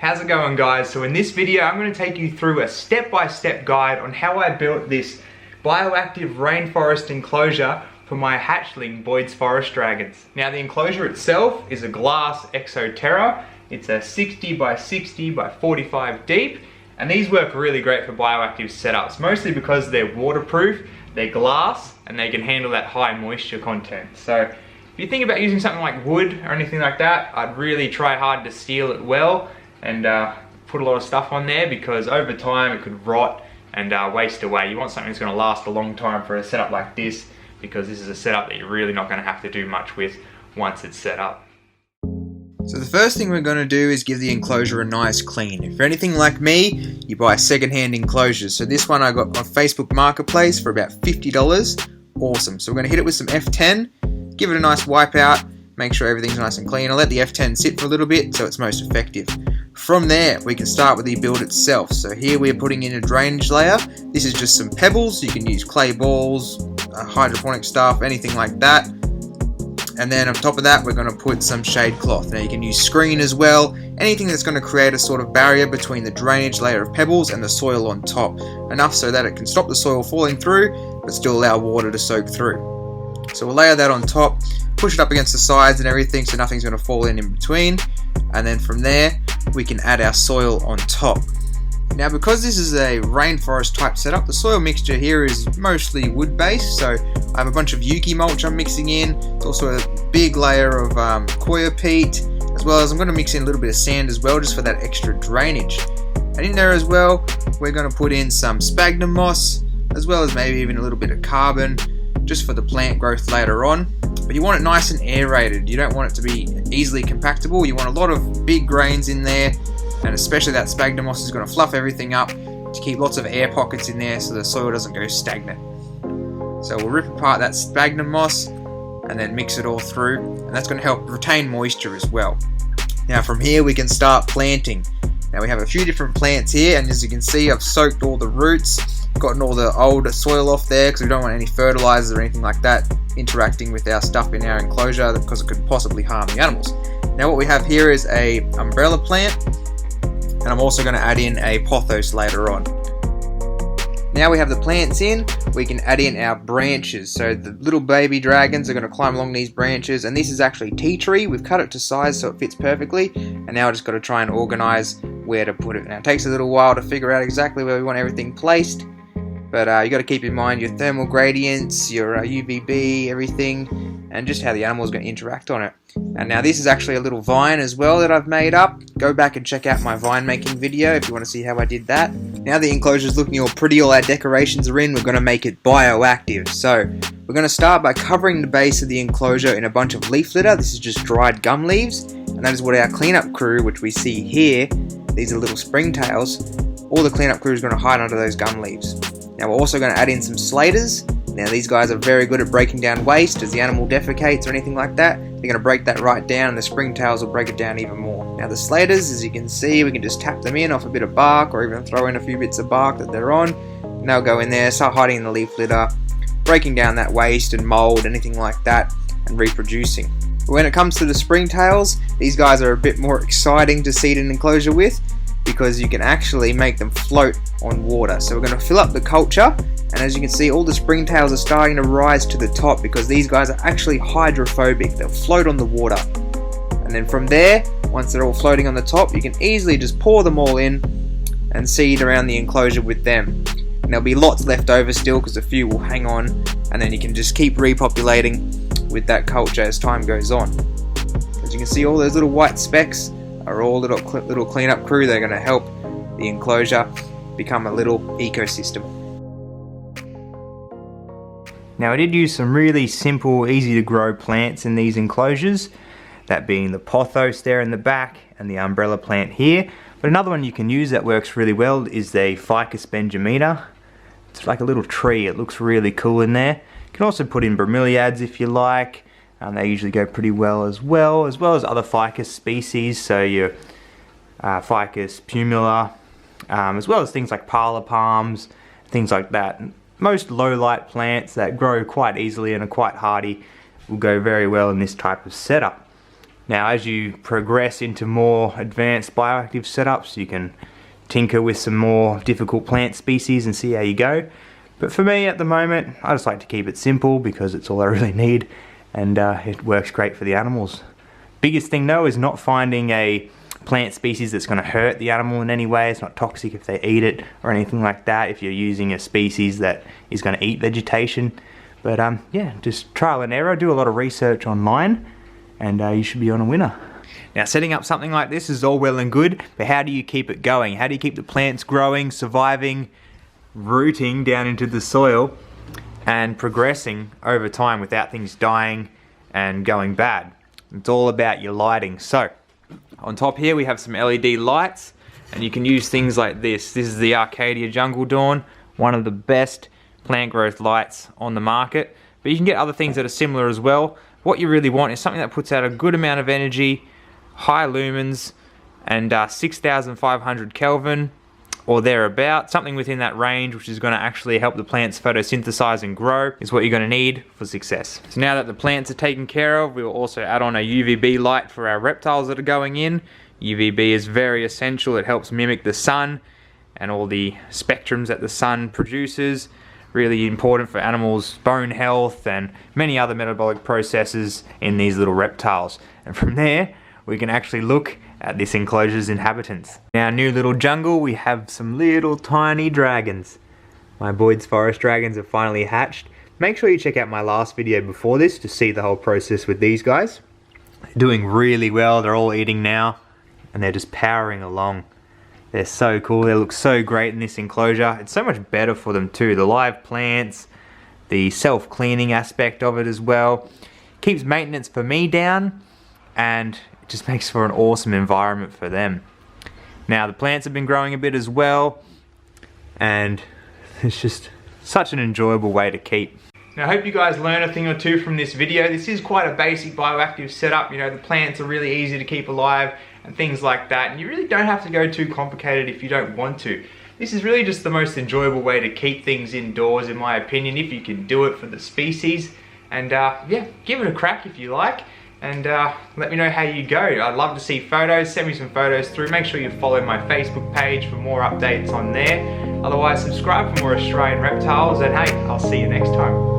How's it going, guys? So in this video I'm going to take you through a step-by-step guide on how I built this bioactive rainforest enclosure for my hatchling Boyd's forest dragons. Now the enclosure itself is a glass exoterra. It's a 60 by 60 by 45 deep, and these work really great for bioactive setups, mostly because they're waterproof, they're glass, and they can handle that high moisture content. So if you think about using something like wood or anything like that, I'd really try hard to seal it well and put a lot of stuff on there, because over time it could rot and waste away. You want something that's going to last a long time for a setup like this, because this is a setup that you're really not going to have to do much with once it's set up. So the first thing we're going to do is give the enclosure a nice clean. If you're anything like me, you buy second-hand enclosures. So this one I got on Facebook Marketplace for about $50. Awesome. So we're going to hit it with some F10, give it a nice wipe out, make sure everything's nice and clean. I'll let the F10 sit for a little bit so it's most effective. From there, we can start with the build itself. So here we're putting in a drainage layer. This is just some pebbles. You can use clay balls, hydroponic stuff, anything like that. And then on top of that, we're going to put some shade cloth. Now you can use screen as well, anything that's going to create a sort of barrier between the drainage layer of pebbles and the soil on top, enough so that it can stop the soil falling through, but still allow water to soak through. So we'll layer that on top, push it up against the sides and everything so nothing's going to fall in between, and then from there we can add our soil on top. Now because this is a rainforest type setup, the soil mixture here is mostly wood based, so I have a bunch of Yuki mulch I'm mixing in. There's also a big layer of coir peat, as well as I'm going to mix in a little bit of sand as well, just for that extra drainage. And in there as well, we're going to put in some sphagnum moss, as well as maybe even a little bit of carbon, just for the plant growth later on. But you want it nice and aerated. You don't want it to be easily compactable. You want a lot of big grains in there, and especially that sphagnum moss is going to fluff everything up to keep lots of air pockets in there so the soil doesn't go stagnant. So we'll rip apart that sphagnum moss and then mix it all through, and that's going to help retain moisture as well. Now from here we can start planting. Now we have a few different plants here, and as you can see I've soaked all the roots, gotten all the old soil off there because we don't want any fertilizers or anything like that interacting with our stuff in our enclosure, because it could possibly harm the animals. Now what we have here is a umbrella plant, and I'm also going to add in a pothos later on. Now we have the plants in, we can add in our branches. So the little baby dragons are going to climb along these branches, and this is actually tea tree. We've cut it to size so it fits perfectly, and now I just got to try and organize where to put it. Now it takes a little while to figure out exactly where we want everything placed, but you got to keep in mind your thermal gradients, your UVB, everything, and just how the animal is going to interact on it. And now this is actually a little vine as well that I've made up. Go back and check out my vine making video if you want to see how I did that. Now the enclosure is looking all pretty, all our decorations are in, we're going to make it bioactive. So we're going to start by covering the base of the enclosure in a bunch of leaf litter. This is just dried gum leaves, and that is what our cleanup crew, which we see here, these are little springtails, all the cleanup crew is going to hide under those gum leaves. Now we're also going to add in some slaters. Now these guys are very good at breaking down waste as the animal defecates or anything like that. They're going to break that right down, and the springtails will break it down even more. Now the slaters, as you can see, we can just tap them in off a bit of bark, or even throw in a few bits of bark that they're on, and they'll go in there, start hiding in the leaf litter, breaking down that waste and mold, anything like that, and reproducing. But when it comes to the springtails, these guys are a bit more exciting to seed an enclosure with, because you can actually make them float on water. So we're going to fill up the culture, and as you can see, all the springtails are starting to rise to the top because these guys are actually hydrophobic. They'll float on the water. And then from there, once they're all floating on the top, you can easily just pour them all in and seed around the enclosure with them. And there'll be lots left over still because a few will hang on, and then you can just keep repopulating with that culture as time goes on. As you can see, all those little white specks are all little cleanup crew. They're going to help the enclosure become a little ecosystem. Now I did use some really simple, easy to grow plants in these enclosures, that being the pothos there in the back and the umbrella plant here. But another one you can use that works really well is the Ficus benjamina. It's like a little tree, it looks really cool in there. You can also put in bromeliads if you like. They usually go pretty well as as other ficus species, so your Ficus pumila, as well as things like parlor palms, things like that. Most low light plants that grow quite easily and are quite hardy will go very well in this type of setup. Now as you progress into more advanced bioactive setups, you can tinker with some more difficult plant species and see how you go. But for me at the moment, I just like to keep it simple because it's all I really need, and it works great for the animals. Biggest thing though is not finding a plant species that's going to hurt the animal in any way. It's not toxic if they eat it or anything like that if you're using a species that is going to eat vegetation. But yeah, just trial and error, do a lot of research online, and you should be on a winner. Now setting up something like this is all well and good, but how do you keep it going? How do you keep the plants growing, surviving, rooting down into the soil and progressing over time without things dying and going bad? It's all about your lighting. So on top here we have some LED lights, and you can use things like this. This is the Arcadia Jungle Dawn, one of the best plant growth lights on the market, but you can get other things that are similar as well. What you really want is something that puts out a good amount of energy, high lumens, and 6,500 Kelvin or thereabout. Something within that range which is going to actually help the plants photosynthesize and grow is what you're going to need for success. So now that the plants are taken care of, we will also add on a UVB light for our reptiles that are going in. UVB is very essential. It helps mimic the sun and all the spectrums that the sun produces. Really important for animals' bone health and many other metabolic processes in these little reptiles. And from there, we can actually look at this enclosure's inhabitants. In our new little jungle, we have some little tiny dragons. My Boyd's Forest dragons have finally hatched. Make sure you check out my last video before this to see the whole process with these guys. They're doing really well. They're all eating now, and they're just powering along. They're so cool. They look so great in this enclosure. It's so much better for them too. The live plants, the self-cleaning aspect of it as well. Keeps maintenance for me down, and it just makes for an awesome environment for them. Now the plants have been growing a bit as well, and it's just such an enjoyable way to keep. Now I hope you guys learn a thing or two from this video. This is quite a basic bioactive setup. You know, the plants are really easy to keep alive and things like that, and you really don't have to go too complicated if you don't want to. This is really just the most enjoyable way to keep things indoors, in my opinion, if you can do it for the species. And yeah, give it a crack if you like, and let me know how you go. I'd love to see photos. Send me some photos through. Make sure you follow my Facebook page for more updates on there. Otherwise, subscribe for more Australian reptiles, and hey, I'll see you next time.